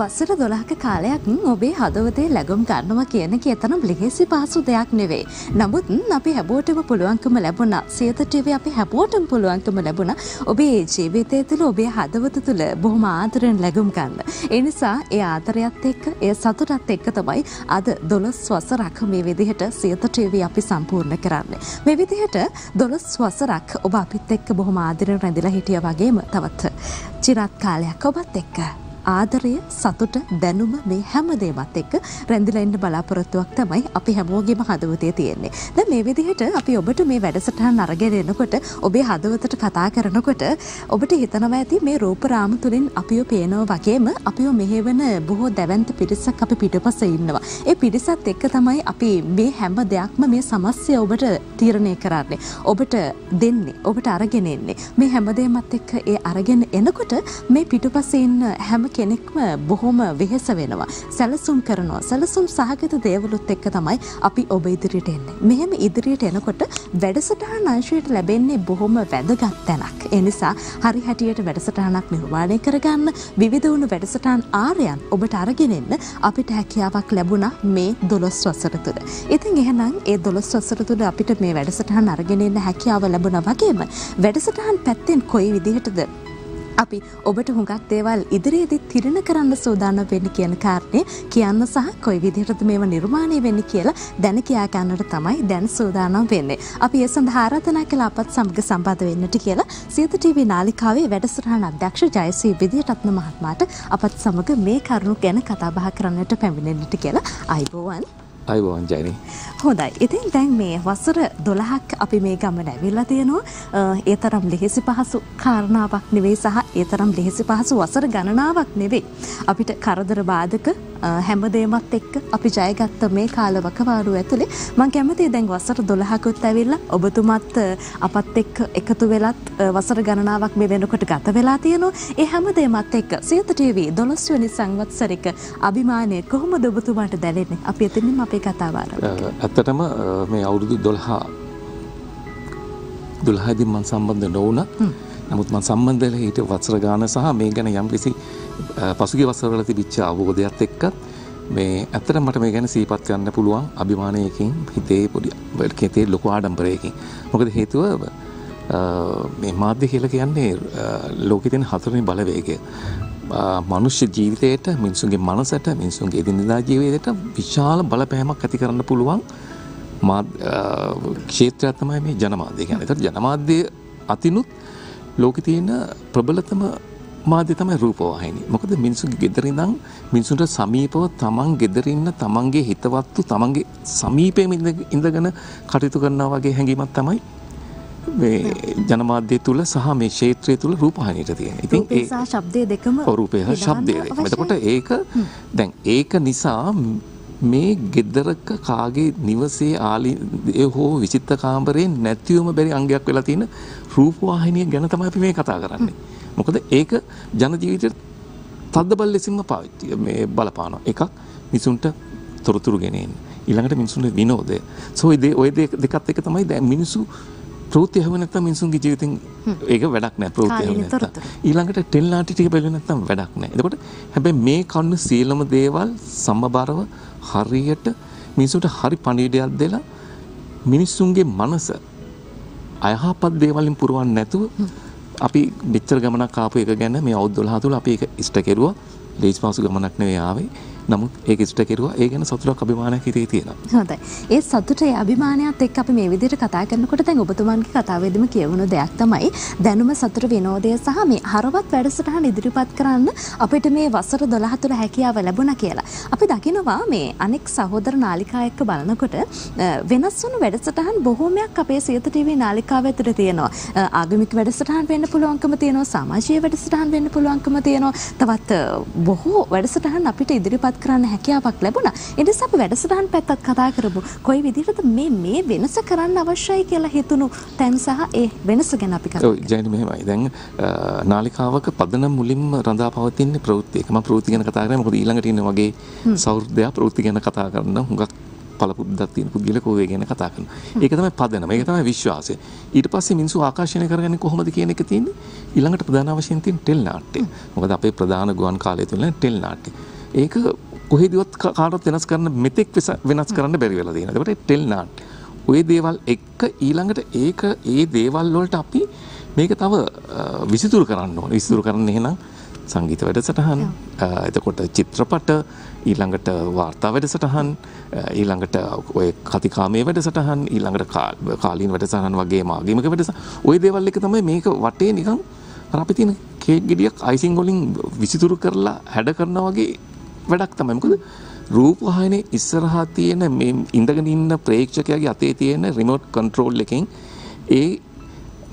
වසර 12ක කාලයක් ඔබේ හදවතේ ලැබුම් ගන්නවා කියන එක තරම් ලිහිසි පහසු දෙයක් නෙවෙයි. නමුත් අපි හැමෝටම පුළුවන්කම ලැබුණා. සියත ටීවී අපි හැමෝටම පුළුවන්කම ලැබුණා. ඔබේ ජීවිතය තුළ ඔබේ හදවත තුළ බොහොම ආදරෙන් ලැබුම් ගන්න. ඒ නිසා ඒ ආදරයත් එක්ක ඒ සතුටත් එක්ක තමයි අද 12 වසරක් මේ විදිහට සියත ටීවී අපි සම්පූර්ණ කරන්නේ. මේ විදිහට 12 වසරක් ඔබ අපිත් එක්ක බොහොම ආදරෙන් රැඳිලා හිටියා වගේම තවත් චිරාත් කාලයක් ඔබත් එක්ක ආදරය සතුට දැනුම මේ හැම දෙයක්ත් එක්ක රැඳිලා ඉන්න බලාපොරොත්තුවක් තමයි අපි හැමෝගෙම හදවතේ තියෙන්නේ. දැන් මේ විදිහට අපි ඔබට මේ වැඩසටහන අරගෙන එනකොට ඔබේ හදවතට කතා කරනකොට ඔබට හිතනවා ඇති මේ රූප රාම තුලින් අපිව පේනවා වගේම අපිව මෙහෙවන බොහෝ දැවැන්ත පිරිසක් අපි පිටපස්සේ ඉන්නවා. ඒ පිරිසත් එක්ක තමයි අපි මේ හැම දෙයක්ම මේ සමස්තය ඔබට තීරණය කරන්නේ. ඔබට දෙන්නේ. ඔබට අරගෙන එන්නේ. මේ හැම දෙයක්ත් එක්ක ඒ අරගෙන එනකොට මේ පිටපස්සේ ඉන්න හැම කෙනෙක්ම බොහොම වෙහෙස වෙනවා. සැලසුම් කරනවා. සැලසුම් සහගත දේවලුත් එක්ක තමයි අපි ඔබ ඉදිරියට එන්නේ. මෙහෙම ඉදිරියට එනකොට වැඩසටහන අංශයට ලැබෙන්නේ බොහොම වැදගත් තැනක්. ඒ නිසා හරි හැටියට වැඩසටහනක් නිර්මාණය කරගන්න විවිධ වුණු වැඩසටහන් ආරයන් ඔබට අරගෙන එන්න අපිට හැකියාවක් ලැබුණා මේ 12 වසර තුළ. ඉතින් එහෙනම් ඒ 12 වසර තුළ අපිට මේ වැඩසටහන අරගෙන එන්න හැකියාව ලැබුණා වගේම වැඩසටහන් පැත්තෙන් කොයි විදිහටද අපි ඔබට හුඟක් දේවල් ඉදිරියේදී තිරණ කරන්න සූදානම් වෙන්නේ කියන කාරණේ කියන්න සහ කොයි විදිහටද මේව නිර්මාණය වෙන්නේ කියලා දැන කියා ගන්නට තමයි දැන් සූදානම් වෙන්නේ. අපි ඒ සඳහා ආරාධනා කළ අපත් සමග සම්බන්ධ වෙන්නට කියලා සියත ටීවී නාලිකාවේ වැඩසටහන අධ්‍යක්ෂ ජයශ්‍රී විජේරත්න මහත්මයාට අපත් සමග මේ කරුණු ගැන කතා බහ කරන්නට පැමිණෙන්නට කියලා අයබෝවන්. අයබෝවන් ජයනි. හොඳයි. ඉතින් දැන් මේ වසර 12ක් අපි මේ ගමන ඇවිල්ලා තියෙනවා. ඒ තරම් ලෙහෙසි පහසු කාරණාවක් නෙවෙයි සහ ඒ තරම් ලෙහෙසි පහසු වසර ගණනාවක් නෙවෙයි. අපිට කරදර බාධක හැමදේමත් එක්ක අපි ජයගත්ත මේ කාලවකවානුව ඇතුලේ මම කැමතියි දැන් වසර 12කුත් ඇවිල්ලා ඔබතුමත් අපත් එක්ක එකතු වෙලත් වසර ගණනාවක් මේ වෙනකොට ගත වෙලා තියෙනවා. ඒ හැමදේමත් එක්ක සියත ටීවී 12 වෙනි සංවත්සරික අභිමානය කොහොමද ඔබතුමාට දැනෙන්නේ? අපි එතනින්ම අපේ කතාව ආරම්භ කරමු. ඇත්තටම මේ අවුරුදු 12දී මම සම්බන්ධ නොවුණා. නමුත් මම සම්බන්ධ වෙලා හිටිය වසර ගාන සහ මේ ගැන යම්කිසි පසුගිය වසරවල තිබිච්ච අවබෝධයත් එක්ක මේ ඇත්තටම මට මේ ගැන සිහිපත් කරන්න පුළුවන් අභිමානයකින් හිතේ පොඩි හිතේ ලොකු ආඩම්බරයකින්. මොකද හේතුව මේ මාධ්‍ය කියලා කියන්නේ ලෝකෙ තියෙන හතරවෙනි බලවේගය. මනුෂ්‍ය ජීවිතයට මිනිසුන්ගේ මනසට මිනිසුන්ගේ එදිනෙදා ජීවිතයට විශාල බලපෑමක් ඇති කරන්න පුළුවන් ක්ෂේත්‍රයක් තමයි මේ ජනමාධ්‍ය කියන්නේ. ඒතර ජනමාධ්‍ය අතිනුත් ලෝකේ තියෙන ප්‍රබලතම මාධ්‍ය තමයි රූපවාහිනිය. මොකද මිනිසුන්ගේ ගෙදර ඉඳන් මිනිසුන්ට සමීපව තමන් ගෙදර ඉන්න තමන්ගේ හිතවත්තු තමන්ගේ සමීපයේම ඉඳගෙන කටයුතු කරනවා වගේ හැඟීමක් තමයි මේ ජනමාධ්‍ය තුල සහ මේ ක්ෂේත්‍රය තුල රූපවාහිනියට තියෙන. ඉතින් ඒ සහ ශබ්දයේ දෙකම රූපය සහ ශබ්දය දෙකම. එතකොට ඒක නිසා මේ ගෙදරක කාගේ නිවසේ ආලේ හෝ විචිත්ත කාමරේ නැතිවම බැරි අංගයක් වෙලා තියෙන රූපවාහිනිය ගැන තමයි අපි මේ කතා කරන්නේ. මොකද ඒක ජන ජීවිතයට තද්දබල් ලෙසින්ම පාවිච්චි මේ බලපානවා. එකක් මිනිසුන්ට තොරතුරු ගෙනෙන්න. ඊළඟට මිනිසුන්ගේ විනෝදය. ඔය දෙකත් එක තමයි දැන් මිනිසු ප්‍රවෘත්ති හැව නැත්නම් මිනිසුන්ගේ ජීවිතෙන් ඒක වැඩක් නෑ ප්‍රවෘත්ති හැව නැත්නම්. ඊළඟට ටෙලිනාටි ටික බැලුවේ නැත්නම් වැඩක් නෑ. එතකොට හැබැයි මේ කන්න සීලම දේවල් සමබරව හරියට මිනිසුන්ට හරි පණිවිඩයක් දෙලා මිනිසුන්ගේ මනස අයහපත් දේවල්ෙන් පුරවන්නේ නැතුව අපි මෙච්චර ගමනක් ආපු එක ගැන මේ අවුරුදු 12 තුල අපි ඒක ඉෂ්ට කෙරුවා. ලේසි පහසු ගමනක් නෙවෙයි ආවේ. නමුත් ඒක ඉෂ්ට කෙරුවා. ඒ ගැන සතුටක් අභිමානයක් හිතේ තියෙනවා. හොඳයි. ඒ සතුටේ අභිමානයත් එක්ක අපි මේ විදිහට කතා කරනකොට දැන් ඔබතුමාන්ගේ කතාවේදීම කියවුණු දෙයක් තමයි දැනුම සතුට විනෝදය සහ මේ හරවත් වැඩසටහන ඉදිරිපත් කරන්න අපිට මේ වසර 12 තුළ හැකියාව ලැබුණා කියලා. අපි දකිනවා මේ අනෙක් සහෝදර නාලිකා එක්ක බලනකොට වෙනස් වුණු වැඩසටහන් බොහෝමයක් අපේ සියත ටීවී නාලිකාව ඇතුළේ තියෙනවා. ආගමික වැඩසටහන් වෙන්න පුළුවන්කම තියෙනවා. සමාජීය වැඩසටහන් වෙන්න පුළුවන්කම තියෙනවා. තවත් බොහෝ වැඩසටහන් අපිට ඉදිරිපත් කරන්න හැකියාවක් ලැබුණා. ඒ නිසා අපි වැඩසටහන් පැත්තත් කතා කරමු. කොයි විදිහටද මේ වෙනස කරන්න අවශ්‍යයි කියලා හිතුණු තැන් සහ ඒ වෙනස ගැන අපි කතා කරමු. ජයනි මෙහෙමයි. දැන් නාලිකාවක පදනම් මුලින්ම රඳා පවතින ප්‍රවෘත්ති එක. මම ප්‍රවෘත්ති ගැන කතා කරන්නේ මොකද ඊළඟට ඉන්න වගේ සෞහෘදයක් ප්‍රවෘත්ති ගැන කතා කරන හුඟක් පළපුද්දක් තියෙන පුද්ගලකෝ ඒ ගැන කතා කරනවා. ඒක තමයි පදනම. ඒක තමයි විශ්වාසය. ඊට පස්සේ මිනිස්සු ආකර්ෂණය කරගන්නේ කොහොමද කියන එක තියෙන්නේ. ඊළඟට ප්‍රධාන වශයෙන් තියෙන ටෙල් නාට්‍ය. මොකද අපේ ප්‍රධාන ගුවන් කාලය තුල ටෙල් නාට්‍ය. ඒක කොහෙදවත් කාටවත් වෙනස් කරන්න මෙතෙක් වෙනස් කරන්න බැරි වෙලා තියෙනවා. ඒකට ටෙල් නාට් ওই දේවල් එක්ක ඊළඟට ඒ දේවල් වලට අපි මේක තව විසිතුරු කරන්න ඕනේ. විසිතුරු කරන්න එහෙනම් සංගීත වැඩසටහන්, එතකොට චිත්‍රපට, ඊළඟට වාර්තා වැඩසටහන්, ඊළඟට ඔය කතිකාමයේ වැඩසටහන්, ඊළඟට කාලීන වැඩසටහන් වගේ මාගීමක වැඩසටහන්. ওই දේවල් එක තමයි මේක වටේ නිකන් අර අපි තියෙන කේක් ගෙඩියක් අයිසිං වලින් විසිතුරු කරලා හැඩ කරනවා වගේ වැඩක් තමයි. මොකද රූපවාහිනියේ ඉස්සරහා තියෙන මේ ඉඳගෙන ඉන්න ප්‍රේක්ෂකයාගේ අතේ තියෙන රිමෝට් කන්ට්‍රෝල් එකෙන් ඒ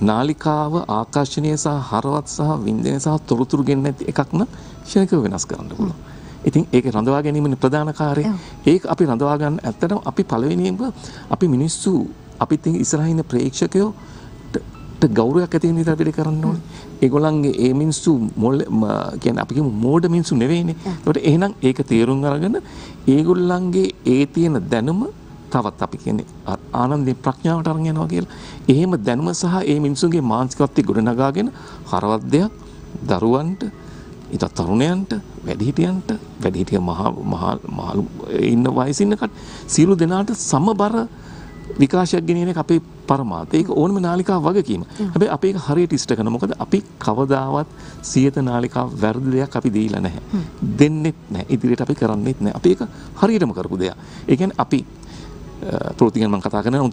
නාලිකාව ආකර්ෂණීය සහ හරවත් සහ වින්දනය සහ තොරතුරු ගෙන්න ඇති එකක් නම් ක්ෂණිකව වෙනස් කරන්න පුළුවන්. ඉතින් ඒක රඳවා ගැනීමනේ ප්‍රධාන කාර්යය. ඒක අපි රඳවා ගන්න ඇත්තටම අපි පළවෙනියෙන්ම අපි මිනිස්සු අපිත් ඉස්සරහින් ඉන්න ප්‍රේක්ෂකයෝ ගෞරවයක් ඇති වෙන විදිහට වැඩ කරන්න ඕනේ. ඒගොල්ලන්ගේ ඒ මිනිස්සු කියන්නේ අපි කියමු මෝඩ මිනිස්සු නෙවෙයිනේ. ඒකට එහෙනම් ඒක තේරුම් අරගෙන ඒගොල්ලන්ගේ ඒ තියෙන දැනුම තවත් අපි කියන්නේ ආනන්දේ ප්‍රඥාවට අරන් යනවා කියලා. එහෙම දැනුම සහ ඒ මිනිසුන්ගේ මානසිකත්වය ගොඩනගාගෙන හරවත් දෙයක් දරුවන්ට, ඊට තරුණයන්ට, වැඩිහිටිය මහා ඉන්න වයසින් ඉන්න සියලු දෙනාට සමබර විකාශයක් ගෙනියන එක අපේ පරමාර්ථය. ඒක ඕනම නාලිකාවක් වගකීම. හැබැයි අපි ඒක හරියට ඉෂ්ට කරනවා. මොකද අපි කවදාවත් සියත නාලිකාව වැරදි දෙයක් අපි දීලා නැහැ. දෙන්නෙත් නැහැ. ඉදිරියට අපි කරන්නෙත් නැහැ. අපි ඒක හරියටම කරපු දෙයක්. ඒ කියන්නේ අපි ප්‍රවෘත්ති ගැන මම කතා කරනවා.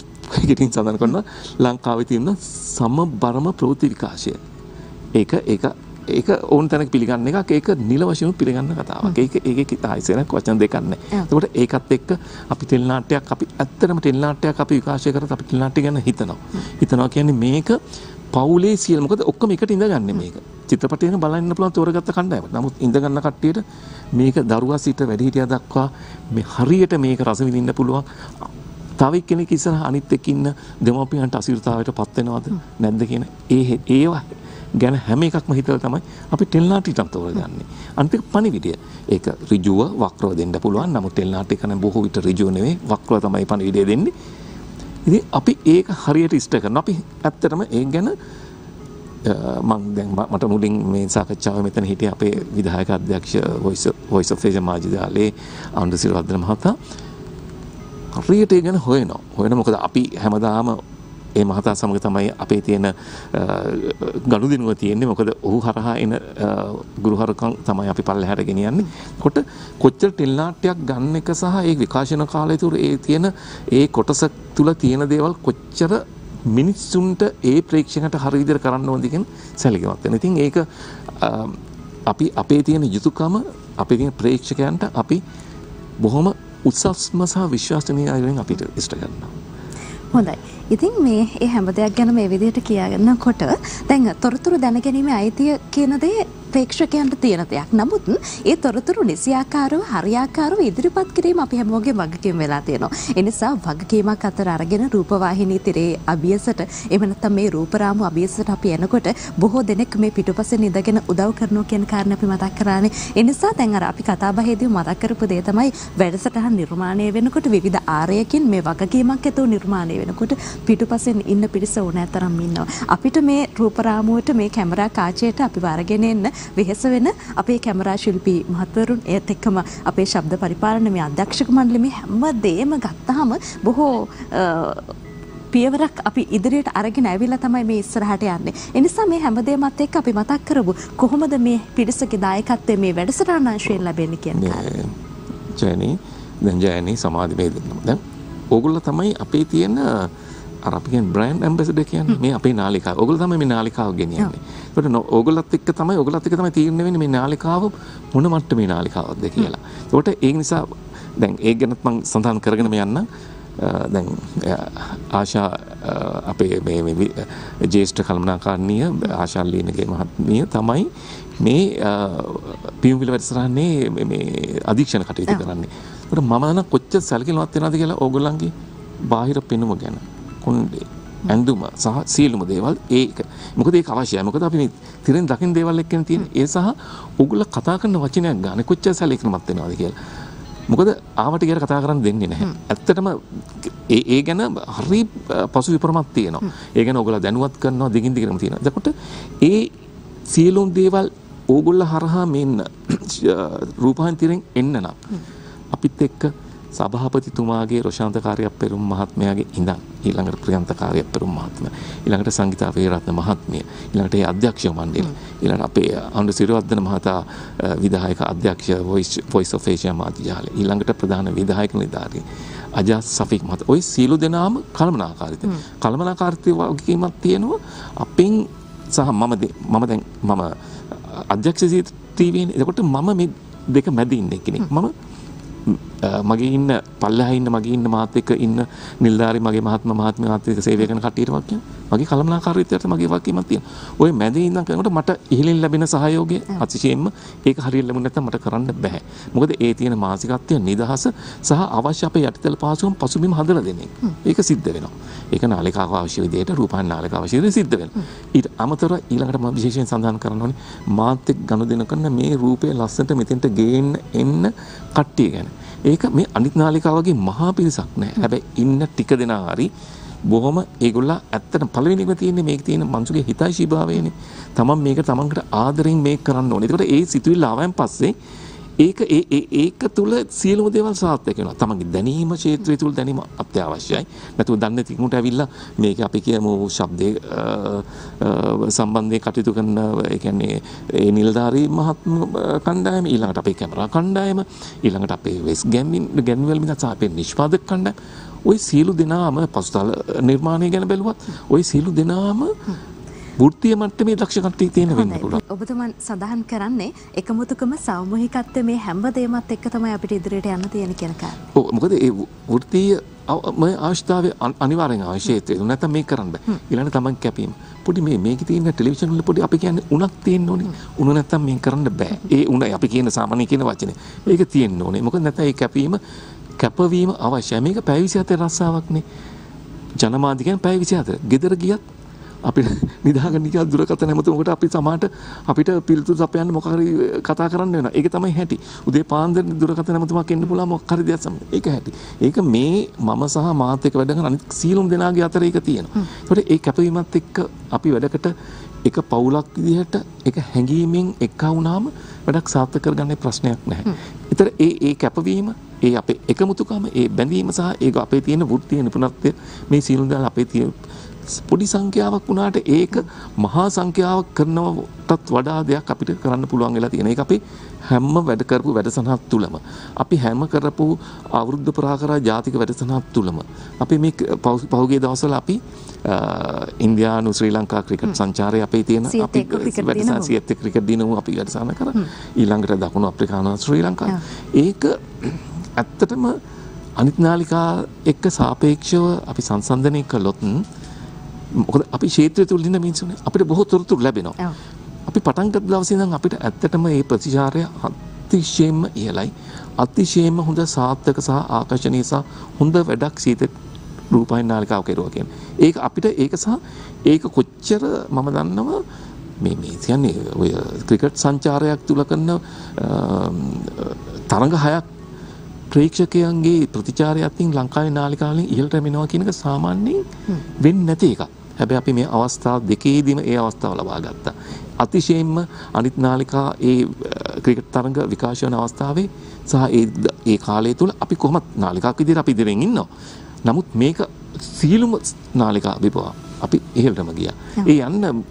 ගෙටින් සඳහන් කරනවා ලංකාවේ තියෙන සමබරම ප්‍රවෘත්ති විකාශය. ඒක ඕන තැනක පිළිගන්න එකක්. ඒක නිල වශයෙන් පිළිගන්න කතාවක්. ඒකේ තායිසෙනක් වචන දෙකක් නැහැ. ඒකට ඒකත් එක්ක අපි ටෙල් නාට්‍යයක් අපි ඇත්තටම ටෙල් නාට්‍යයක් අපි විකාශය කරත් අපි ටෙල් නාට්‍ය ගැන හිතනවා කියන්නේ මේක පවුලේ සියලු මොකද ඔක්කොම එකට ඉඳගන්නේ මේක. චිත්‍රපටයක බලන්න පුළුවන් තෝරගත්ත කණ්ඩායමක්. නමුත් ඉඳගන්න කට්ටියට මේක දරුවා සිට වැඩිහිටියා දක්වා මේ හරියට මේක රස විඳින්න පුළුවන්. තව කෙනෙක් ඉස්සරහ අනිත් එක්ක ඉන්න දෙමව්පියන්ට අසීරුතාවයට පත් වෙනවද නැද්ද කියන ඒවා ගැන හැම එකක්ම හිතලා තමයි අපි ටෙල් නාට්‍යයට තෝරගන්නේ. අනිත් එක පණිවිඩය. ඒක ඍජුව වක්‍රව දෙන්න පුළුවන්. නමුත් ටෙල් නාට්‍ය කරන බොහෝ විට ඍජුව නෙවෙයි වක්‍රව තමයි පණිවිඩය දෙන්නේ. ඉතින් අපි ඒක හරියට ඉෂ්ට කරනවා. අපි ඇත්තටම ඒක ගැන මම දැන් මට මුලින් මේ සාකච්ඡාව මෙතන හිටිය අපේ විධායක අධ්‍යක්ෂ Voice of Asia මාජිදාලේ ආනන්ද සිල්වර්ධන මහතා හරියට ඒ ගැන හොයනවා. මොකද අපි හැමදාම ඒ මහතා සමග තමයි අපේ තියෙන ගනුදෙනුව තියෙන්නේ. මොකද ඔහු හරහා එන ගුරුහරුකම් තමයි අපි පල්ලෙහාට ගෙනියන්නේ. කොට කොච්චර ටෙල් නාට්‍යයක් ගන්න එක සහ ඒ විකාශන කාලය තුර ඒ තියෙන ඒ කොටස තුල තියෙන දේවල් කොච්චර මිනිස්සුන්ට ඒ ප්‍රේක්ෂකයන්ට හරි විදිහට කරන්න ඕනද කියන සැලකිලිමත් වෙනවා. ඉතින් ඒක අපි අපේ තියෙන යුතුයකම අපේ තියෙන ප්‍රේක්ෂකයන්ට අපි බොහොම උත්සාහස්ම සහ විශ්වාසනීය අයුරින් අපිට ඉෂ්ට කරනවා. හොඳයි. ඉතින් මේ හැම දෙයක් ගැන මේ විදිහට කියනකොට දැන් තොරතුරු දැනගැනීමේ අයිතිය කියන දේ ප්‍රේක්ෂකයන්ට තියෙන දෙයක්. නමුත් ඒ තොරතුරු නිසියාකාරව හරියාකාරව ඉදිරිපත් කිරීම අපි හැමෝගේ වගකීම වෙලා තියෙනවා. ඒ නිසා වගකීමක් අතර අරගෙන රූපවාහිනී තිරේ අභියසට එහෙම නැත්නම් මේ රූපරාමු අභියසට අපි එනකොට බොහෝ දෙනෙක් මේ පිටුපසෙන් ඉඳගෙන උදව් කරනවා කියන කාරණා අපි මතක් කරානේ. ඒ නිසා දැන් අර අපි කතා බහේදී මතක් කරපු දේ තමයි වැඩසටහන් නිර්මාණය වෙනකොට විවිධ ආරයකින් මේ වගකීමක් ඇතුව නිර්මාණය වෙනකොට පිටුපසෙන් ඉන්න පිරිස ඕනෑ තරම් ඉන්නවා. අපිට මේ රූපරාමුවට මේ කැමරා කාචයට අපි වරගෙන එන්න වෙහෙස වෙන අපේ කැමරා ශිල්පී මහත්වරුන් ඒත් එක්කම අපේ ශබ්ද පරිපාලන මේ අධ්‍යක්ෂක මණ්ඩලය මේ හැම දෙයක්ම ගත්තාම බොහෝ පියවරක් අපි ඉදිරියට අරගෙන ඇවිල්ලා තමයි මේ ඉස්සරහට යන්නේ. ඒ නිසා මේ හැම දෙයක්මත් එක්ක අපි මතක් කරමු කොහොමද මේ පිරිසගේ දායකත්වය මේ වැඩසටහන අංශයෙන් ලැබෙන්නේ කියන කාරණා. ජයනි සමාධිමේ දැන් ඕගොල්ලෝ තමයි අපේ තියෙන අර අපි කියන්නේ බ්‍රෑන්ඩ් ඇම්බැසඩර් කියන්නේ මේ අපේ නාලිකාව. ඕගොල්ලෝ තමයි මේ නාලිකාව ගෙනියන්නේ. ඒකට ඕගොල්ලොත් එක්ක තමයි තීරණය වෙන්නේ මේ නාලිකාව මොන මට්ටමේ නාලිකාවක්ද කියලා. ඒකට ඒ නිසා දැන් ඒක ගැනත් මම සඳහන් කරගෙන යන්න. දැන් ආශා අපේ මේ ජේෂ්ඨ කළමනාකාරණිය ආශා ලීනගේ මහත්මිය තමයි මේ පියුම්විල වැඩසටහනේ මේ අධීක්ෂණ කටයුතු කරන්නේ. ඒකට මම නම් කොච්චර සැලකිලිමත් වෙනවද කියලා ඕගොල්ලන්ගේ බාහිර පෙනුම ගැන කොණ්ඩේ ඇඳුම සහ සියලුම දේවල් ඒක. මොකද ඒක අවශ්‍යයි. මොකද අපි මේ තිරෙන් දකින්න දේවල් එක්කනේ තියෙන. ඒ සහ ඕගොල්ලෝ කතා කරන වචනයක් ගන්න කොච්චර සැලකිලිමත් වෙනවද කියලා. මොකද ආවට කියලා කතා කරන්න දෙන්නේ නැහැ. ඇත්තටම ඒ ගැන හරි පසු විපරමක් තියෙනවා. ඒ ගැන ඕගොල්ලෝ දැනුවත් කරනවා දිගින් දිගටම තියෙනවා. එතකොට ඒ සියලුම දේවල් ඕගොල්ල හරහා මෙන්න රූපවාහිනියෙන් එන්න නම් අපිත් එක්ක සභාපතිතුමාගේ රොෂාන්ත කාර්යප්පෙරුම් මහත්මයාගේ ඉඳන් ඊළඟට ප්‍රියන්ත කාර්යප්පෙරුම් මහත්මයා ඊළඟට සංගීතා වේරත්න මහත්මිය ඊළඟට ඒ අධ්‍යක්ෂ මණ්ඩලය ඊළඟට අපේ අනුර සිරිවර්ධන මහතා විධායක අධ්‍යක්ෂ වොයිස් ඔෆ් ඒෂියා මාධ්‍ය ජාලය ඊළඟට ප්‍රධාන විධායක නිලධාරී අජාස් සෆීක් මහතා ඔය සියලු දෙනාම කළමනාකාරීත්වය වගකීමක් තියෙනවා අපෙන් සහ මම අධ්‍යක්ෂ ටීවීනේ එතකොට මම මේ දෙක මැද ඉන්නේ කෙනෙක් මම මගේ ඉන්න පල්ලෙහා ඉන්න මගේ ඉන්න මාත් එක්ක ඉන්න නිලධාරි මගේ මහත්මයාත් එක්ක සේවය කරන කට්ටියට වක් කියන මගේ කළමනාකාරීත්වයට මගේ වගකීමක් තියෙනවා. ඔය මැද ඉඳන් කරනකොට මට ඉහළින් ලැබෙන සහයෝගය අතිශයින්ම ඒක හරියට ලැබුණ නැත්නම් මට කරන්න බෑ. මොකද ඒ තියෙන මානසිකත්වය නිදහස සහ අවශ්‍ය අපේ යටිතල පහසුකම් පසුබිම හදලා දෙන එක. ඒක සිද්ධ වෙනවා. ඒක නාලිකාව අවශ්‍ය විදිහට රූපවාහිනී නාලිකාව අවශ්‍ය විදිහට සිද්ධ වෙනවා. ඊට අමතරව ඊළඟට මම විශේෂයෙන් සඳහන් කරන්න ඕනේ මාත් එක්ක ගනුදෙනු කරන මේ රූපේ ලස්සනට මෙතෙන්ට ගේන්න එන්න කට්ටිය ගැන. ඒක මේ අනිත් නාලිකාව වගේ මහා පිරිසක් නෑ. හැබැයි ඉන්න ටික දෙනා හරි බොහොම ඒගොල්ලෝ ඇත්තට පළවෙනිම තියෙන්නේ මේක තියෙන මනුස්සගේ හිතයිශීභාවයනේ. තමන් මේක තමන්කට ආදරෙන් මේක කරන්න ඕනේ. ඒකට ඒ සිතුවිල්ල ආවයන් පස්සේ ඒක තුල සියලුම දේවල් සාර්ථක වෙනවා. තමන්ගේ දැනීම ක්ෂේත්‍රය තුල දැනීම අත්‍යවශ්‍යයි. නැතුව දන්නේ තිකුණට ඇවිල්ලා මේක අපි කියමු ශබ්දේ සම්බන්ධයෙන් කටයුතු කරන ඒ කියන්නේ ඒ නිලධාරී කණ්ඩායම ඊළඟට අපේ කැමරා කණ්ඩායම ඊළඟට අපේ වෙස් ගැන්වීම් මිනිසා අපේ නිෂ්පාදක කණ්ඩායම ওই සියලු දෙනාම පසුතල නිර්මාණය ගැන බැලුවත් ওই සියලු දෙනාම වෘත්තීය මට්ටමේ දක්ෂකම් තියෙන වෙන්න පුළුවන්. ඔබතුමන් සඳහන් කරන්නේ එකමුතුකම සාමූහිකත්වයේ මේ හැමදේමත් එක්ක තමයි අපිට ඉදිරියට යන්න තියෙන කියන කාරණා. ඔව් මොකද ඒ වෘත්තීය අවශ්‍යතාවය අනිවාර්යෙන් අවශ්‍යයි. නැත්නම් මේක කරන්න බෑ. ඊළඟ තමයි කැපීම. පොඩි මේකේ තියෙන ටෙලිවිෂන් වල පොඩි අපි කියන්නේ උණක් තියෙන්න ඕනේ. උණ නැත්නම් මේක කරන්න බෑ. ඒ උණ අපි කියන සාමාන්‍ය කියන වචනේ. ඒක තියෙන්න ඕනේ. මොකද නැත්නම් ඒ කැපවීම අවශ්‍යයි. මේක පැය 24 රස්සාවක්නේ. ජනමාධ්‍ය කියන්නේ පැය 24. ගෙදර ගියත් අපි නිදාගෙන නිකන් දුරකථන හැමතෙම අපි සමාහට අපිට පිළිතුරු සපයන්න මොකක් හරි කතා කරන්න වෙනවා. ඒක තමයි හැටි. උදේ පාන්දර දුරකථන හැමතෙමක් එන්න පුළුවන් මොකක් හරි දෙයක් සම්බන්ධ. ඒක හැටි. ඒක මේ මම සහ මාත් එක්ක වැඩ කරන අනිත් සීලුම් දෙනාගේ අතර ඒක තියෙනවා. ඒකට ඒ කැපවීමත් එක්ක අපි වැඩකට එක පවුලක් විදිහට එක හැඟීමෙන් එක්ක වුණාම වැඩක් සාර්ථක කරගන්න ප්‍රශ්නයක් නැහැ. ඒතර ඒ කැපවීම ඒ අපේ එකමුතුකම ඒ බැඳීම සහ ඒක අපේ තියෙන වෘත්තීය නිපුණත්වය මේ සීලුම් දාලා අපේ තියෙන පොඩි සංඛ්‍යාවක් වුණාට ඒක මහා සංඛ්‍යාවක් කරනවටත් වඩා දෙයක් අපිට කරන්න පුළුවන් වෙලා තියෙන. ඒක අපි හැම වැඩ කරපු වැඩසටහනක් තුලම අපි හැම කරපු අවුරුද්ද පුරාකරා ජාතික වැඩසටහනක් තුලම අපි මේ පහුගිය දවස්වල අපි ඉන්දියානු ශ්‍රී ලංකා ක්‍රිකට් සංචාරයේ අපේ තියෙන අපි වැඩසටහන සියත් ක්‍රිකට් දිනමු අපි වැඩසටහන කරා. ඊළඟට දකුණු අප්‍රිකානු ශ්‍රී ලංකාව. ඒක ඇත්තටම අනිත් නාලිකා එක්ක සාපේක්ෂව අපි සංසන්දනය කළොත් මොකද අපි ක්ෂේත්‍රය තුල ඉන්න මිනිස්සුනේ අපිට බොහෝ තොරතුරු ලැබෙනවා. අපි පටන් ගත්ත දවසේ ඉඳන් අපිට ඇත්තටම මේ ප්‍රතිචාරය අතිශයින්ම ඉහළයි. අතිශයින්ම හොඳ සාර්ථක සහ ආකර්ෂණීය සහ හොඳ වැඩක් සීත රූපවාහිනී නාලිකාව කෙරුවා කියන්නේ. ඒක අපිට ඒක සහ ඒක කොච්චර මම දන්නවා මේ කියන්නේ ඔය ක්‍රිකට් සංචාරයක් තුල කරන තරඟ 6ක් ප්‍රේක්ෂකයන්ගේ ප්‍රතිචාරය අතින් ලංකාවේ නාලිකාවලින් ඉහළට එනවා කියන එක සාමාන්‍යයෙන් වෙන්නේ නැති එකක්. හැබැයි අපි මේ අවස්ථා දෙකේදීම ඒ අවස්ථාව ලබා ගත්තා. අතිශයින්ම අනිත් නාලිකා ඒ ක්‍රිකට් තරඟ විකාශය වන අවස්ථාවේ සහ ඒ කාලය තුල අපි කොහොමත් නාලිකාවක් විදිහට අපි ඉදිරියෙන් ඉන්නවා. නමුත් මේක සීලුම නාලිකා විපුවා අපි ඉහළටම ගියා. ඒ යන්න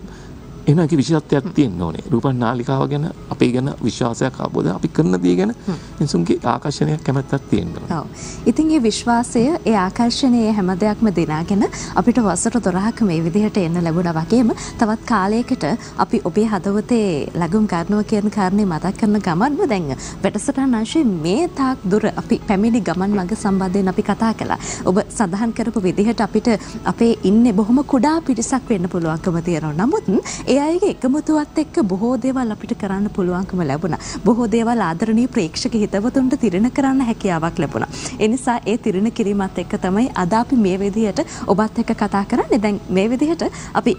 එනකි විශේෂත්වයක් තියෙන්න ඕනේ. රූපවාහිනී නාලිකාව ගැන අපේ ගැන විශ්වාසයක් ආවොද අපි කරන දේ ගැන මිනිසුන්ගේ ආකර්ෂණයක් කැමැත්තක් තියෙන්න ඕනේ. ඔව්. ඉතින් මේ විශ්වාසය, ඒ ආකර්ෂණය හැම දෙයක්ම දිනාගෙන අපිට වසර 12ක මේ විදිහට එන්න ලැබුණා වගේම තවත් කාලයකට අපි ඔබේ හදවතේ ලැබුම් ගන්නවා කියන කාරණේ මතක් කරන ගමන්ම දැන් වැඩසටහන අංශයේ මේ තාක් දුර අපි පැමිණි ගමන් මඟ සම්බන්ධයෙන් අපි කතා කළා. ඔබ සඳහන් කරපු විදිහට අපිට අපේ ඉන්නේ බොහොම කුඩා පිරිසක් වෙන්න පුළුවන්කම තියෙනවා. නමුත් ඒ අයගේ එකමුතුවත් එක්ක බොහෝ දේවල් අපිට කරන්න පුළුවන්කම ලැබුණා. බොහෝ දේවල් ආදරණීය ප්‍රේක්ෂක හිතවතුන්ට තිරණ කරන්න හැකියාවක් ලැබුණා. ඒ නිසා ඒ තිරණ කිරීමත් එක්ක තමයි අද අපි මේ විදිහට ඔබත් එක්ක කතා කරන්නේ. දැන් මේ විදිහට අපි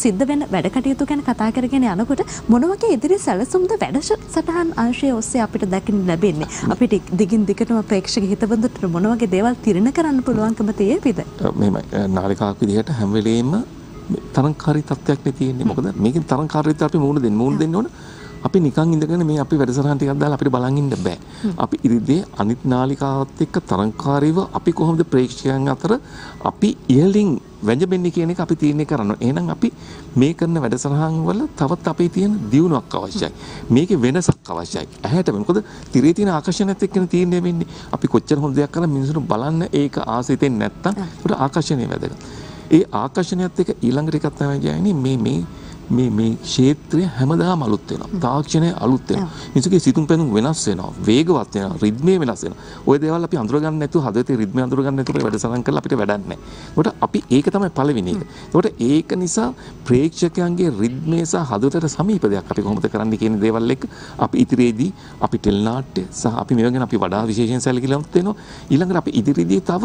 සිද්ධ වෙන වැඩ කටයුතු ගැන කතා කරගෙන යනකොට මොන වගේ ඉදිරි සැලසුම්ද වැඩසටහන් අංශයේ ඔස්සේ අපිට දකින්න ලැබෙන්නේ? අපිට දිගින් දිගටම ප්‍රේක්ෂක හිතවතුන්ට මොන වගේ දේවල් තිරණ කරන්න පුළුවන්කම තියෙවිද? මෙහෙමයි නාලිකාවක් විදිහට හැම වෙලෙම තරංකාරී තත්ත්වයක් නේ තියෙන්නේ. මොකද මේකෙන් තරංකාරීත්වයට අපි මුහුණ දෙන්න ඕන අපි නිකන් ඉඳගෙන මේ අපි වැඩසටහන් ටිකක් දාලා අපිට බලන් ඉන්න බෑ. අපි ඉරිදී අනිත් නාලිකාවත් එක්ක තරංකාරීව අපි කොහොමද ප්‍රේක්ෂකයන් අතර අපි ඉහළින් වැජබෙන්නේ කියන එක අපි තීරණය කරනවා. එහෙනම් අපි මේ කරන වැඩසටහන් වල තවත් අපේ තියෙන දියුණුවක් අවශ්‍යයි. මේකේ වෙනසක් අවශ්‍යයි. ඇහැට මොකද තිරේ තියෙන ආකර්ෂණයත් එක්කනේ තීරණය වෙන්නේ. අපි කොච්චර හොඳ දෙයක් කරලා මිනිස්සුන්ට බලන්න ඒක ආසිතෙන් නැත්තම් ඒකට ආකර්ෂණය වැදගත්. ඒ ආකර්ෂණයත් එක්ක ඊළඟට එකක් තමයි කියන්නේ මේ ක්ෂේත්‍රය හැමදාම අලුත් වෙනවා. තාක්ෂණය අලුත් වෙනවා. මිනිස්සුගේ සිතුම් පැතුම් වෙනස් වෙනවා. වේගවත් වෙනවා. රිද්මේ වෙනස් වෙනවා. ওই දේවල් අපි අඳුර ගන්න නැතුව හදවතේ රිද්මේ අඳුර ගන්න නැතුව වැඩසටහන් කරලා අපිට වැඩක් නැහැ. ඒකට අපි ඒක තමයි පළවෙනි එක. ඒකට ඒක නිසා ප්‍රේක්ෂකයන්ගේ රිද්මේ සහ හදවතට සමීප දෙයක් අපි කොහොමද කරන්නේ කියන දේවල් එක්ක අපි ඉදිරියේදී අපි ටෙල් නාට්‍ය සහ අපි මේවා ගැන අපි වඩා විශේෂයෙන් සැලකිලිමත් වෙනවා. ඊළඟට අපි ඉදිරියේදී තව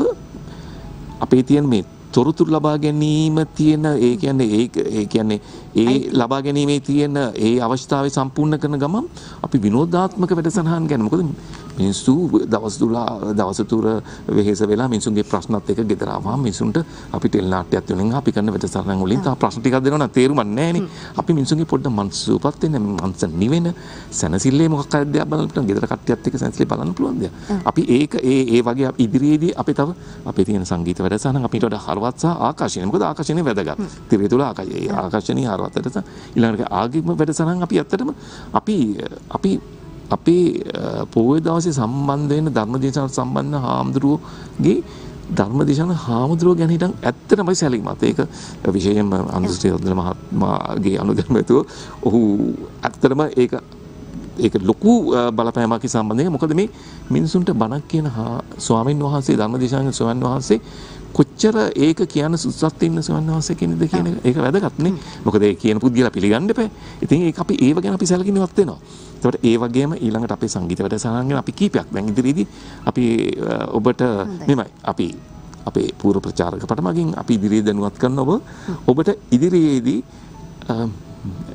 අපේ තියෙන මේ තොරතුරු ලබා ගැනීම තියෙන ඒ කියන්නේ ඒ ලබා ගැනීමේ තියෙන ඒ අවස්ථාවේ සම්පූර්ණ කරන ගමන් අපි විනෝදාත්මක වැඩසටහන් ගැන මොකද මිනිස්සු දවස් තුර වෙහෙස වෙලා මිනිසුන්ගේ ප්‍රශ්නත් එක්ක ගෙදර ආවම මිනිසුන්ට අපි ටෙල් නාට්‍යයක් තුලින් අපි කරන වැඩසටහන් වලින් තා ප්‍රශ්න ටිකක් දෙනවා නම් තේරුමක් නැහැ නේ. අපි මිනිසුන්ගේ පොඩ්ඩක් මනසුපත් වෙන මනස නිවෙන සනසිල්ලේ මොකක් හරි දෙයක් බලන්න ගෙදර කට්ටියත් එක්ක සනසිල්ලේ බලන්න පුළුවන් දෙයක්. අපි ඒක ඒ වගේ ඉදිරියේදී අපි තව අපේ තියෙන සංගීත වැඩසටහන් අපිට වඩා හරවත් සහ ආකර්ෂණීය. මොකද ආකර්ෂණීය වැදගත්. තිරේ තුල ආකර්ෂණීය හරවතට ඊළඟට ආගම වැඩසටහන් අපි ඇත්තටම අපි අපේ පොයේ දවසේ සම්බන්ධ වෙන ධර්මදේශන සම්බන්ධ හාමුදුරුවෝගේ ධර්මදේශන හාමුදුරුවෝ ගැන හිටන් ඇත්තටම සැලීමත් ඒක විශේෂයෙන්ම අනුස්ත්‍රියෝදන මහත්මයාගේ අනුගමනයතුව ඔහු ඇත්තටම ඒක ලොකු බලපෑමක් සම්බන්ධයෙන් මොකද මේ මිනිසුන්ට බණක් කියන ස්වාමීන් වහන්සේ ධර්මදේශන ස්වාමීන් වහන්සේ කොච්චර ඒක කියන සුසත් ඉන්න ස්වාමීන් වහන්සේ කෙනෙක්ද කියන ඒක වැදගත් නේ. මොකද ඒ කියන පුද්ගලයා පිළිගන්න එපා. ඉතින් ඒක අපි ඒව ගැන අපි සැලකිලිමත් වෙනවා. ඒකට ඒ වගේම ඊළඟට අපේ සංගීත වැඩසටහන් ගැන අපි කීපයක් දැන් ඉදිරියේදී අපි ඔබට මෙමය අපි අපේ පූර්ව ප්‍රචාරක පටමගින් අපි ඉදිරියේ දැනුවත් කරන ඔබට ඉදිරියේදී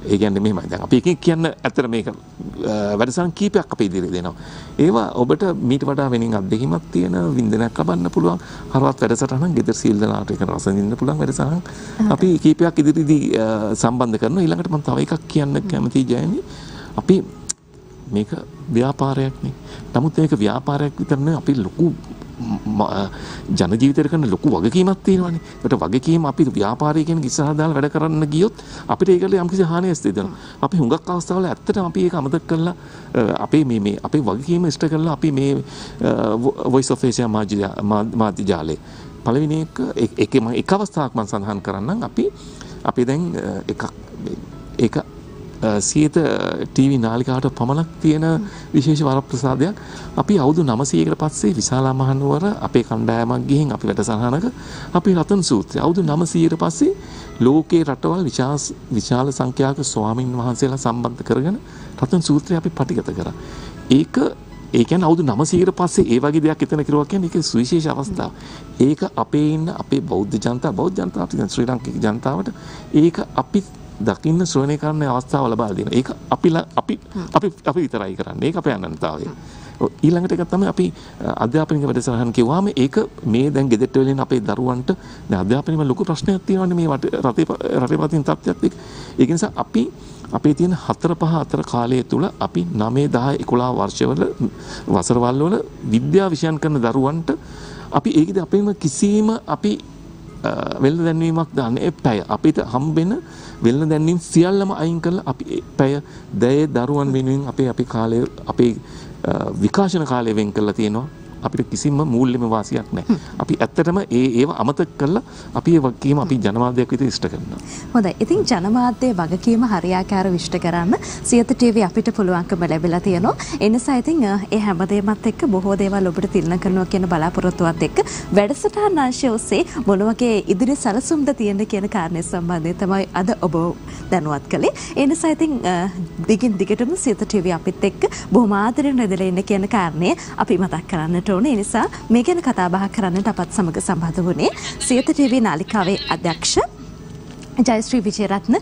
ඒ කියන්නේ මෙහෙමයි දැන් අපි එකකින් කියන්න ඇත්තට මේක වැඩසටහන් කීපයක් අපි ඉදිරියේ දෙනවා. ඒවා ඔබට මීට වඩා වෙනින් අත්දැකීමක් තියෙන වින්දනයක් ලබන්න පුළුවන් හරවත් වැඩසටහන් ගෙදර සීල් දනාට එක රස විඳින්න පුළුවන් වැඩසටහන් අපි කීපයක් ඉදිරියේදී සම්බන්ධ කරනවා. ඊළඟට මම තව එකක් කියන්න කැමතියි ජයනි. අපි මේක ව්‍යාපාරයක් නේ. නමුත් මේක ව්‍යාපාරයක් විතර නෙවෙයි අපි ලොකු ජන ජීවිතේට කරන ලොකු වගකීමක් තියෙනවානේ. ඒකට වගකීම අපි ව්‍යාපාරය කියන ඉස්සරහ දාලා වැඩ කරන්න ගියොත් අපිට ඒකට යම්කිසි හානියක් සිදෙනවා. අපි හුඟක් අවස්ථාවල ඇත්තටම අපි ඒක අමතක කරලා අපේ මේ අපේ වගකීම ඉෂ්ට කරලා අපි මේ Voice of Asia මාධ්‍ය ජාලේ පළවෙනි එක අවස්ථාවක් මම සඳහන් කරන්නම්. අපි දැන් ඒක සියත ටීවී නාලිකාවට පමණක් තියෙන විශේෂ වරප්‍රසාදයක් අපි අවුරුදු 900කට පස්සේ විශාලා මහනුවර අපේ කණ්ඩායමක් ගිහින් අපි වැඩසටහනක අපි රතන් සූත්‍රය අවුරුදු 900කට පස්සේ ලෝකේ රටවල් විශාල සංඛ්‍යාක ස්වාමින් වහන්සේලා සම්බන්ධ කරගෙන රතන් සූත්‍රය අපි පටිගත කරා. ඒ කියන්නේ අවුරුදු 900කට පස්සේ ඒ වගේ දෙයක් එතන කිරුවා කියන්නේ ඒක සුවිශේෂ අවස්ථාවක්. ඒක අපේ ඉන්න අපේ බෞද්ධ ජනතාව ශ්‍රී ලාංකික ජනතාවට ඒක අපි දකින්න ශ්‍රවණය කරන්න අවස්ථාව ලබා දෙනවා. ඒක අපි විතරයි කරන්නේ. ඒක අපේ අනන්තතාවය. ඊළඟට එක තමයි අපි අධ්‍යාපනික වැඩසටහන් කිව්වාම ඒක මේ දැන් ගෙදරට වෙලින් අපේ දරුවන්ට දැන් අධ්‍යාපනයේ ලොකු ප්‍රශ්නයක් තියෙනවානේ මේ රටේ පවතින තත්ත්වයක් එක්ක. ඒක නිසා අපි අපේ තියෙන 4-5 කාලය තුල අපි 9 10 11 වර්ෂවල වසරවල් වල විද්‍යා විෂයන් කරන දරුවන්ට අපි ඒකද අපේම කිසිම අපි වෙළඳ දැන්වීමක් දාන්න එපැය. අපිට හම්බෙන වෙළඳ දැන්වීම් සියල්ලම අයින් කරලා අපි පැය දැයේ දරුවන් වෙනුවෙන් අපේ කාලය අපේ විකාශන කාලය වෙන් කරලා තියෙනවා. අපිට කිසිම මූල්‍යම වාසියක් නැහැ. අපි ඇත්තටම ඒව අමතක කරලා අපි ඒ වගකීම අපි ජනමාධ්‍යයක් විදිහට ඉෂ්ට කරනවා. හොඳයි. ඉතින් ජනමාධ්‍යයේ වගකීම හරියාකාරව ඉෂ්ට කරන්න සියත ටීවී අපිට පුළුවන්කම ලැබිලා තියෙනවා. ඒ නිසා ඉතින් ඒ හැමදේමත් එක්ක බොහෝ දේවල් ඔබට තිරණ කරනවා කියන බලාපොරොත්තුවත් එක්ක වැඩසටහන් අංශය ඔස්සේ මොන වගේ ඉදිරි සැලසුම්ද තියෙන කියන කාරණේ සම්බන්ධයෙන් තමයි අද ඔබ දැනුවත් කළේ. ඒ නිසා ඉතින් දිගින් දිගටම සියත ටීවී අපිත් එක්ක බොහොම ආදරෙන් රැඳිලා ඉන්න කියන කාරණේ අපි මතක් කරන්නට ඕනේ. ඒ නිසා මේ ගැන කතා බහ කරන්නට අපත් සමග සම්බන්ධ වුණේ සියත ටීවී නාලිකාවේ අධ්‍යක්ෂ ජයශ්‍රී විජේරත්න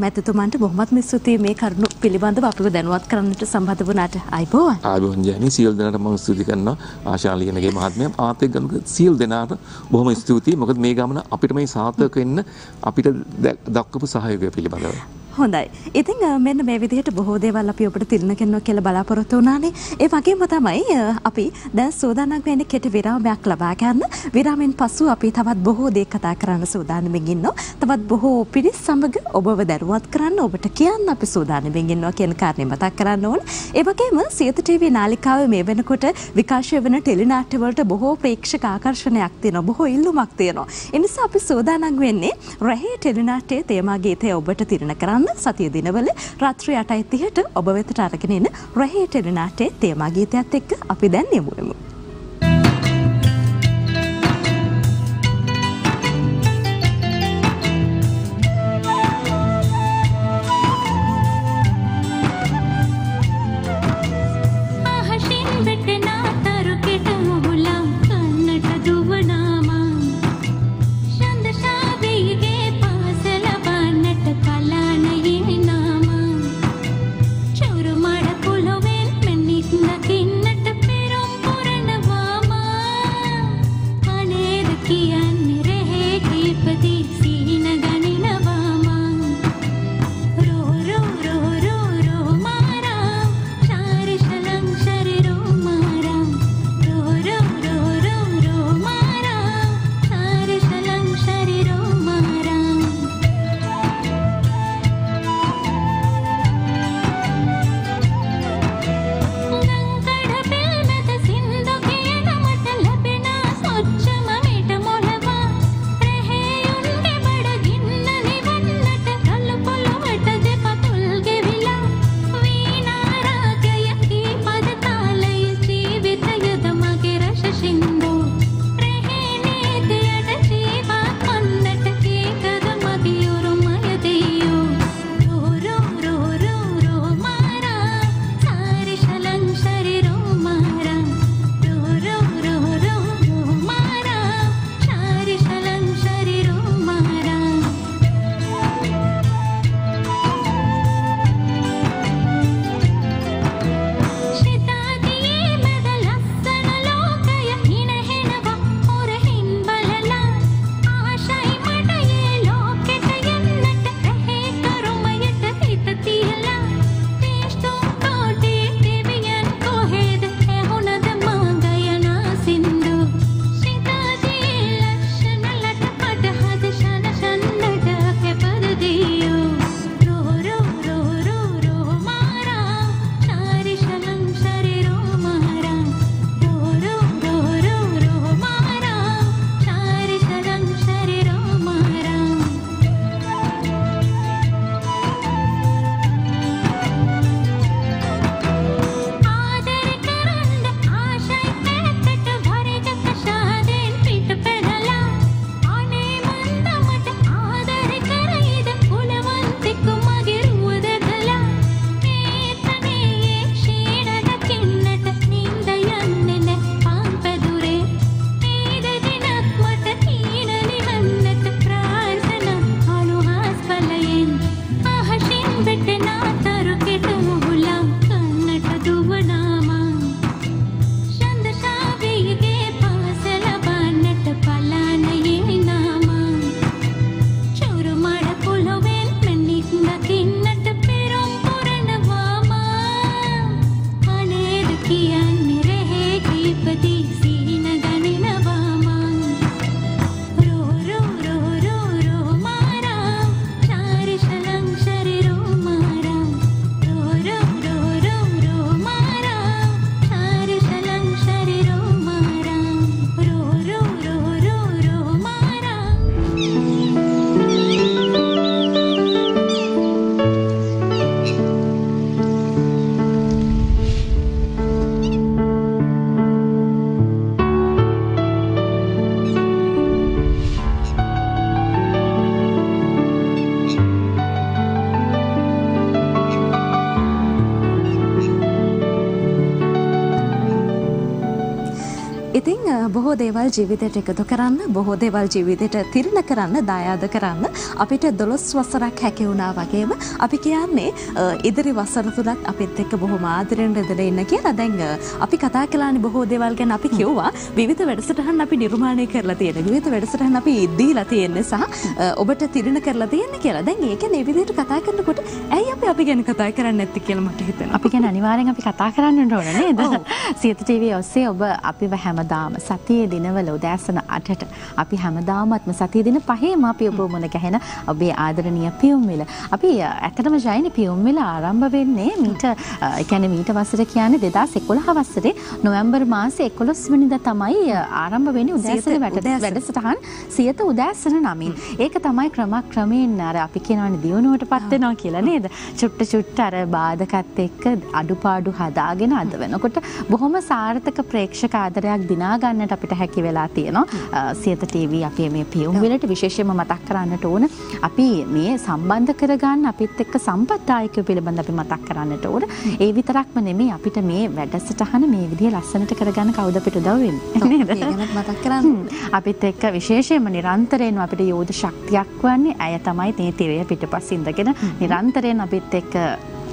මැතිතුමන්ට බොහොමත්ම ස්තුතියි මේ කරුණු පිළිබඳව අපිව දැනුවත් කරන්නට සම්බන්ධ වුණාට. ආයිබෝවන්. ආයිබෝවන් ජයනි. සියලු දෙනාට මම ස්තුති කරනවා. ආශා ලියනගේ මහත්මයා ආත් එක්ක ගමක සියලු දෙනාට බොහොම ස්තුතියි. මොකද මේ ගමන අපිට මේ සාර්ථක වෙන්න අපිට දක්වපු සහයෝගය පිළිබඳව. හොඳයි. ඉතින් මෙන්න මේ විදිහට බොහෝ දේවල් අපි ඔබට තිරණ කරනවා කියලා බලාපොරොත්තු වුණානේ. ඒ වගේම තමයි අපි දැන් සූදානම් වෙන්නේ කෙටි විරාමයක් ලබා ගන්න. විරාමෙන් පසු අපි තවත් බොහෝ දේ කතා කරන්න සූදානම්ෙන් ඉන්නවා. තවත් බොහෝ පිරිස් සමග ඔබව දරුවත් කරන්න ඔබට කියන්න අපි සූදානම්ෙන් ඉන්නවා කියන කාරණේ මතක් කරන්න ඕන. ඒ වගේම සියත ටීවී නාලිකාවේ මේ වෙනකොට විකාශය වෙන ටෙලි නාට්‍ය වලට බොහෝ ප්‍රේක්ෂක ආකර්ෂණයක් තියෙනවා. බොහෝ ඉල්ලුමක් තියෙනවා. ඒ නිසා අපි සූදානම් වෙන්නේ රැහේ ටෙලි නාට්‍යයේ තේමා ගීතය ඔබට තිරණ කරන්න සතිය දිනවල රාත්‍රී 8:30ට ඔබ වෙතට අරගෙන එන රැහේ ටෙලි නාට්‍යයේ තේමා ගීතයත් එක්ක අපි දැන් යමු. Churu mada puloven mennik nakinnata perum puran බොහෝ දේවල් ජීවිතයට එකතු කරන්න, බොහෝ දේවල් ජීවිතයට තිරණ කරන්න, දායාද කරන්න අපිට 12 වසරක් හැකි වුණා වගේම අපි කියන්නේ ඉදිරි වසර තුලත් අපිත් එක්ක බොහොම ආදරෙන් රැඳලා ඉන්න කියලා. දැන් අපි කතා කළානේ බොහෝ දේවල් ගැන. අපි කිව්වා විවිධ වැඩසටහන් අපි නිර්මාණය කරලා තියෙන, විවිධ වැඩසටහන් අපි දීලා තියෙන්නේ සහ ඔබට තිරණ කරලා තියෙන්නේ කියලා. දැන් ඒක මේ විදිහට කතා කරනකොට ඇයි අපි ගැන කතා කරන්නේ නැත්තේ කියලා මට හිතෙනවා. අපි ගැන අනිවාර්යෙන් අපි කතා කරන්න ඕන නේද? සියත ටීවී ඔස්සේ ඔබ අපිව හැමදාම සතියේ දිනවල උදෑසන 8ට අපි හැමදාමත්ම සතියේ දින 5ේම අපි ඔබ මුණ ගැහෙන ඔබේ ආදරණීය පියුම්විල. අපි ඇත්තටම ජයනි පියුම්විල ආරම්භ වෙන්නේ මීට වසර කියන්නේ 2011 වසරේ නොවැම්බර් මාසේ 11 වෙනිදා තමයි ආරම්භ වෙන්නේ උදෑසන වැඩසටහන් සියත උදෑසන නමින්. ඒක තමයි ක්‍රමයෙන් අර අපි කියනවානේ දියුණුවටපත් වෙනවා කියලා නේද? චුට්ට අර බාධකත් එක්ක අඩුපාඩු හදාගෙන අද වෙනකොට බොහොම සාර්ථක ප්‍රේක්ෂක ආදරයක් දිනා ගන්නට අපිට හැකි වෙලා තියෙනවා. සියත ටීවී අපි මේ පියුම්විලට විශේෂයෙන්ම මතක් කරන්නට ඕන. අපි මේ සම්බන්ධ කරගන්න අපිත් එක්ක සම්පත්දායකයෝ පිළිබඳ අපි මතක් කරන්නට ඕන. ඒ විතරක්ම නෙමෙයි අපිට මේ වැඩසටහන මේ විදිහ ලස්සනට කරගන්න කවුද අපිට උදව් වෙන්නේ නේද? මතක් කරන්න. අපිත් එක්ක විශේෂයෙන්ම නිරන්තරයෙන්ම අපිට යෝධ ශක්තියක් වන්නේ ඇය තමයි මේ තිරය පිටපස්ස ඉඳගෙන නිරන්තරයෙන් අපිත් එක්ක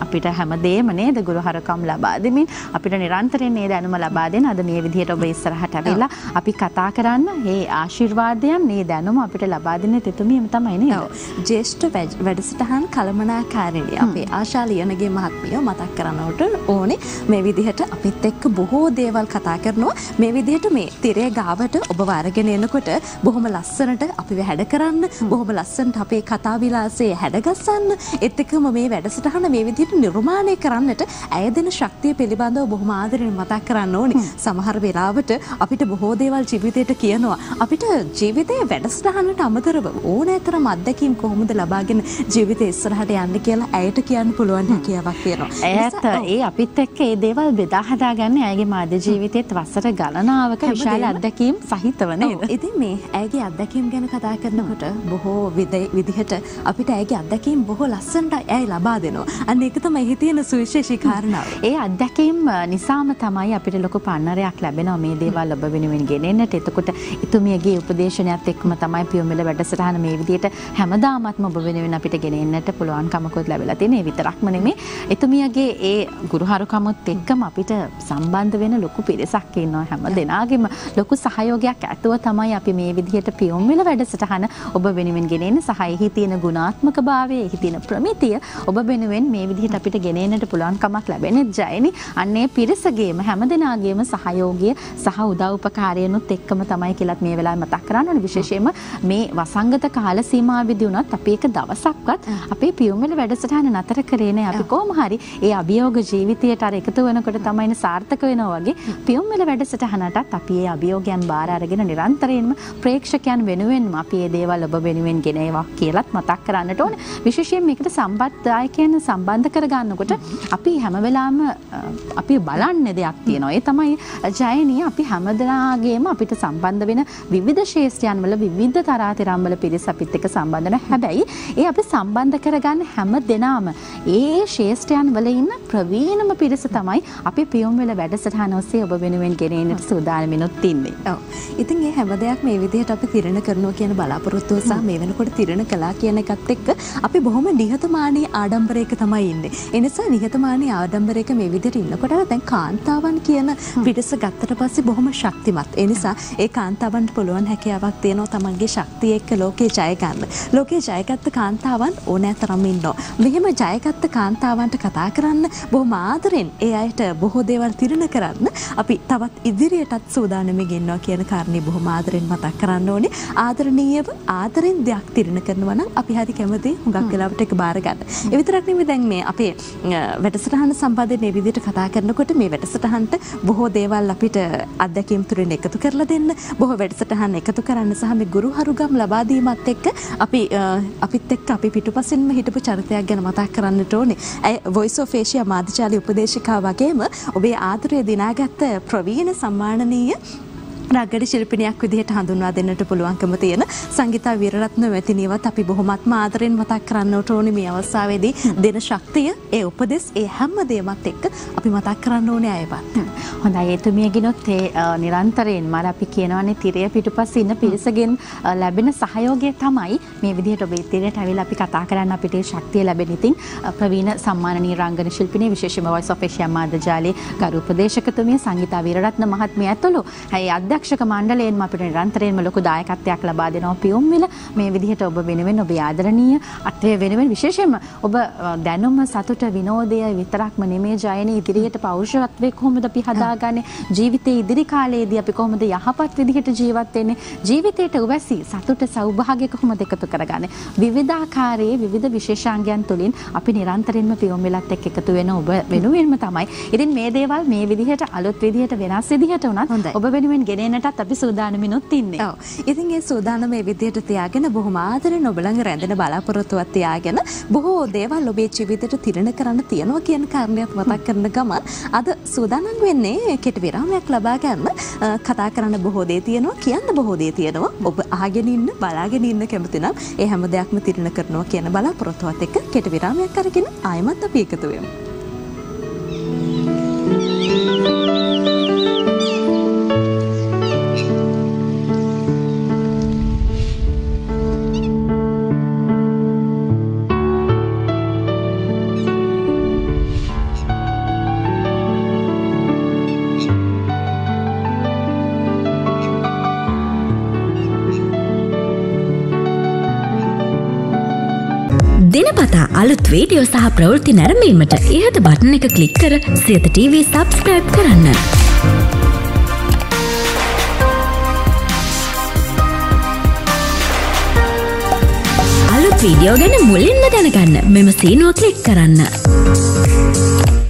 අපිට හැමදේම නේද ගුරුහරුකම් ලබා දෙමින් අපිට නිරන්තරයෙන් මේ දැනුම ලබා දෙන අද මේ විදිහට ඔබ ඉස්සරහට ඇවිල්ලා අපි කතා කරන්න මේ ආශිර්වාදයන් මේ දැනුම අපිට ලබා දෙන්නේ තෙතුමියම තමයි නේද? ජේෂ්ඨ වැඩසටහන් කළමනාකාරිණිය අපේ ආශා ලියනගේ මහත්මිය මතක් කරනවට ඕනේ මේ විදිහට අපිත් එක්ක බොහෝ දේවල් කතා කරනවා. මේ විදිහට මේ තිරේ ගාවට ඔබ අරගෙන එනකොට බොහොම ලස්සනට අපිව හැඩ කරන්න, බොහොම ලස්සනට අපේ කතා විලාසය හැඩගස්සන්න, ඒත් එක්කම මේ වැඩසටහන මේ විදිහට නිර්මාණය කරන්නට ඇය දෙන ශක්තිය පිළිබඳව බොහොම ආදරෙන් මතක් කරන්න ඕනේ. සමහර වෙලාවට අපිට බොහෝ දේවල් ජීවිතයට කියනවා. අපිට ජීවිතයේ වැඩසටහනට අමතරව ඕනෑතරම් අත්දැකීම් කොහොමද ලබාගෙන ජීවිතේ ඉස්සරහට යන්න කියලා ඇයට කියන්න පුළුවන් හැකියාවක් තියෙනවා. ඇයත් ඒ අපිත් එක්ක මේ දේවල් බෙදා හදාගන්නේ ඇයගේ මාධ්‍ය ජීවිතේත් වසර ගණනාවක විශාල අත්දැකීම් සහිතව නේද? ඉතින් මේ ඇයගේ අත්දැකීම් ගැන කතා කරනකොට බොහෝ විදිහට අපිට ඇයගේ අත්දැකීම් බොහෝ ලස්සනට ඇය ලබා දෙනවා. අන්න ඒක තමයි එහි තියෙන සුවිශේෂී කාරණාව. ඒ අත්දැකීම් නිසාම තමයි අපිට ලොකු පන්නරයක් ලැබෙනවා මේ දේවල් ඔබ වෙනුවෙන් ගෙනෙන්නට. එතකොට ඉතුමියගේ උපදේශනයත් එක්කම තමයි පියුම්විල වැඩසටහන මේ විදිහට හැමදාමත්ම ඔබ වෙනුවෙන් අපිට ගෙනෙන්නට පුළුවන්කමකුත් ලැබිලා තියෙන. ඒ විතරක්ම නෙමෙයි ඉතුමියගේ ඒ ගුරුහරුකමත් එක්කම අපිට සම්බන්ධ වෙන ලොකු පිරිසක් ඉන්නවා. හැම දෙනාගේම ලොකු සහයෝගයක් ඇතුව තමයි අපි මේ විදිහට පියුම්විල වැඩසටහන ඔබ වෙනුවෙන් ගෙනෙන්නේ. සහ එහි තියෙන ගුණාත්මක භාවය, එහි තියෙන ප්‍රමිතිය ඔබ වෙනුවෙන් මේ විදිහට අපිට ගෙනෙන්නට පුළුවන්කමක් ලැබෙන්නේ ජයනි. අන්නේ පිරිසගේම හැමදෙනාගේම සහයෝගය සහ උදව්පකාරයනුත් එක්කම තමයි කියලාත් මේ වෙලාවේ මතක් කරන්න ඕනේ. විශේෂයෙන්ම මේ වසංගත කාල සීමාවෙදී උනත් අපි එක දවසක්වත් අපේ පියුම්විල වැඩසටහන නතර කරේ නෑ. අපි කොහොම හරි ඒ අභියෝග ජීවිතයට අර එකතු වෙනකොට තමයි සාර්ථක වෙනවා වගේ පියුම්විල වැඩසටහනටත් අපි ඒ අභියෝගයන් බාර අරගෙන නිරන්තරයෙන්ම ප්‍රේක්ෂකයන් වෙනුවෙන්ම අපි මේ දේවල් ඔබ වෙනුවෙන් ගෙනේවා කියලාත් මතක් කරන්නට ඕනේ. විශේෂයෙන් මේකට සම්බන්ධතාවයන් සම්බන්ධ කරගන්නකොට අපි හැම වෙලාවෙම අපි බලන්නේ දෙයක් තියෙනවා. ඒ තමයි ජයනී අපි හැමදෙනාගේම අපිට සම්බන්ධ වෙන විවිධ ශේෂ්ත්‍රයන් වල විවිධ තරාතිරම් වල පිරිස අපිත් එක්ක සම්බන්ධ වෙන හැබැයි ඒ අපි සම්බන්ධ කරගන්න හැම දෙනාම ඒ ශේෂ්ත්‍රයන් වල ඉන්න ප්‍රවීණම පිරිස තමයි අපි පියුම්විල වැඩසටහන ඔස්සේ ඔබ වෙනුවෙන් ගෙනෙන්නට සූදානම්ිනුත් ඉන්නේ. ඔව්. ඉතින් මේ හැම දෙයක් මේ විදිහට අපි තිරණ කරනවා කියන බලාපොරොත්තුව සහ මේ වෙනකොට තිරණ කළා කියන එකත් එක්ක අපි බොහොම නිහතමානී ආඩම්බරයක තමයි ඉන්නේ. ඒ නිසා නිහතමානී ආඩම්බරයක මේ විදිහට ඉන්නකොට දැන් කාන්තාවන් කියන පිටස ගත්තට පස්සේ බොහොම ශක්තිමත්. ඒ නිසා ඒ කාන්තාවන්ට පුළුවන් හැකියාවක් තියෙනවා තමන්ගේ ශක්තිය එක්ක ලෝකේ ජය ගන්න. ලෝකේ ජයගත්ත කාන්තාවන් ඕනෑතරම් ඉන්නවා. මෙහෙම ජයගත්ත කාන්තාවන්ට කතා කරන්න බොහොම ආදරෙන් ඒ අයට බොහෝ දේවල් තිරණ කරන්න අපි තවත් ඉදිරියටත් සූදානම්ෙ ඉන්නවා කියන කාරණේ බොහොම ආදරෙන් මතක් කරන්න ඕනේ. ආදරණීයව ආදරෙන් දෙයක් තිරණ කරනවා නම් අපි හරි කැමතියි හුඟක් වෙලාවට ඒක බාර ගන්න. ඒ විතරක් නෙමෙයි දැන් මේ අපේ වැඩසටහන සම්බන්ධයෙන් මේ විදිහට කතා කරනකොට මේ වැඩසටහනට බොහෝ දේවල් අපිට අත්දැකීම් තුලින් එකතු කරලා දෙන්න, බොහෝ වැඩසටහන් එකතු කරන්න සහ මේ ගුරුහරුගම් ලබා දීමත් එක්ක අපිත් එක්ක අපි පිටුපසින්ම හිටපු චරිතයක් ගැන මතක් කරන්නට ඕනේ. වොයිස් ඔෆ් ඒෂියා මාධ්‍යජාල උපදේශිකා වගේම ඔබේ ආදරය දිනාගත්ත ප්‍රවීණ සම්මානනීය රාගඩ ශිල්පිනියක් විදිහට හඳුන්වා දෙන්නට පුළුවන්කම තියෙන සංගීතා වීරරත්න මැතිණියවත් අපි බොහොමත්ම ආදරෙන් මතක් කරන්නට ඕනේ මේ අවස්ථාවේදී දෙන ශක්තිය, ඒ උපදෙස්, ඒ හැම දෙයක්ත් එක්ක අපි මතක් කරන්න ඕනේ අයවත්. හොඳයි එතුමියගෙනොත් නිරන්තරයෙන්ම අපි කියනවානේ තිරය පිටුපස්සේ ඉන්න පිරිසගෙන් ලැබෙන සහයෝගය තමයි මේ විදිහට ඔබ ඉදිරියට ඇවිල්ලා අපි කතා කරන්න අපිට ශක්තිය ලැබෙන. ඉතින් ප්‍රවීණ සම්මානනීය රංගන ශිල්පිනිය විශේෂයෙන්ම Voice of Asia මාධ්‍යජාලයේ ගරු උපදේශකතුමිය සංගීතා වීරරත්න මහත්මිය ඇතුළු ඇයි අධ්‍යක්ෂක මණ්ඩලයෙන්ම අපිට නිරන්තරයෙන්ම ලොකු දායකත්වයක් ලබා දෙනවා පියුම්විල මේ විදිහට ඔබ වෙනුවෙන් ඔබ ආදරණීය අත්වය වෙනුවෙන් විශේෂයෙන්ම ඔබ දැනුම සතුට විනෝදය විතරක්ම නෙමේ ජයනේ ඉදිරියට පෞරුෂත්වයේ කොහොමද අපි හදාගන්නේ ජීවිතයේ ඉදිරි කාලයේදී අපි කොහොමද යහපත් විදිහට ජීවත් වෙන්නේ ජීවිතයට උවැසි සතුට සෞභාග්‍ය කොහොමද එකතු කරගන්නේ විවිධාකාරයේ විවිධ විශේෂාංගයන් තුලින් අපි නිරන්තරයෙන්ම පියුම්විලත් එක්ක එකතු වෙන ඔබ වෙනුවෙන්ම තමයි. ඉතින් මේ දේවල් මේ විදිහට අලුත් විදිහට වෙනස් විදිහට උනත් ඔබ වෙනුවෙන් ගෙනෙන්නටත් අපි සූදානමිනුත් ඉන්නේ. ඔව්. ඉතින් ඒ සූදානම මේ විදිහට තියාගෙන බොහොම ආදරෙන් ඔබ ළඟ රැඳෙන බලාපොරොත්තුවක් තියාගෙන බොහෝ දේවල් ඔබේ ජීවිතයට තිරණ කරන්න තියනවා කියන කාරණයක් මතක් කරන ගමන් අද සූදානම් වෙන්නේ කෙටි විරාමයක් ලබා ගන්න. කතා කරන්න බොහෝ දේ තියෙනවා කියන්න බොහෝ දේ තියෙනවා. ඔබ අහගෙන ඉන්න බලාගෙන ඉන්න කැමති නම් ඒ හැම දෙයක්ම තිරණ කරනවා කියන බලාපොරොත්තුවත් එක්ක කෙටි විරාමයක් අරගෙන ආයෙමත් අපි එකතු වෙමු. දිනපතා අලුත් වීඩියෝ සහ ප්‍රවෘත්ති නැරඹීමට ඉහත බටන් එක ක්ලික් කර සියත TV සබ්ස්ක්‍රයිබ් කරන්න. අලුත් වීඩියෝ ගැන මුලින්ම දැනගන්න මෙම සීනුව ක්ලික් කරන්න.